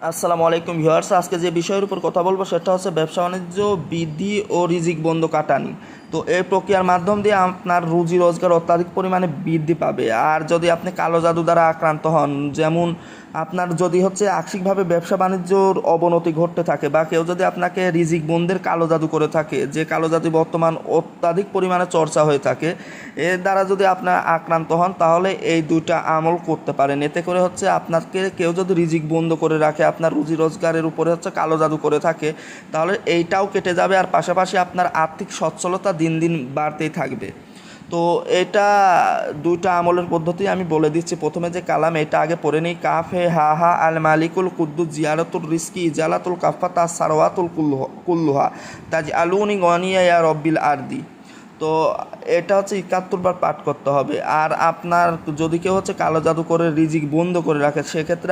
আসসালামু আলাইকুম ভিউয়ার্স, আজকে যে বিষয়ের উপর কথা বলবো সেটা হচ্ছে ব্যবসা বাণিজ্য বৃদ্ধি ও রিজিক বন্ধ কাটানি। তো এই প্রক্রিয়ার মাধ্যম দিয়ে আপনার রুজি রোজগার অত্যাধিক পরিমাণে বৃদ্ধি পাবে। আর যদি আপনি কালো জাদু দ্বারা আক্রান্ত হন, যেমন আপনার যদি হচ্ছে আংশিকভাবে ব্যবসা বাণিজ্যর অবনতি ঘটতে থাকে বা কেউ যদি আপনাকে রিজিক বন্ধের কালো জাদু করে থাকে, যে কালো জাদু বর্তমান অত্যাধিক পরিমাণে চর্চা হয়ে থাকে, এর দ্বারা যদি আপনার আক্রান্ত হন তাহলে এই দুইটা আমল করতে পারেন। এতে করে হচ্ছে আপনাকে কেউ যদি রিজিক বন্ধ করে রাখে, আপনার রুজি রোজগারের উপরে হচ্ছে কালো জাদু করে থাকে, তাহলে এইটাও কেটে যাবে। আর পাশাপাশি আপনার আর্থিক সচ্ছলতা দিন দিন বাড়তেই থাকবে। তো এটা দুইটা আমলের পদ্ধতি আমি বলে দিচ্ছি। প্রথমে যে কালাম, এটা আগে পড়ে নিই। কাফে হা হা আল মালিকুল কুদ্দুস জিয়ারাতুল রিস্কি ইজালাতুল কাফা তা সারওয়াতুল কুল্লুহা তাজ আলুনি গনিয়া ইয়া রব্বিল আরদি। তো এটা হচ্ছে 71 বার পাঠ করতে হবে। আর আপনার যদি কেউ হচ্ছে কালো জাদু করে রিজিক বন্ধ করে রাখে, সেক্ষেত্রে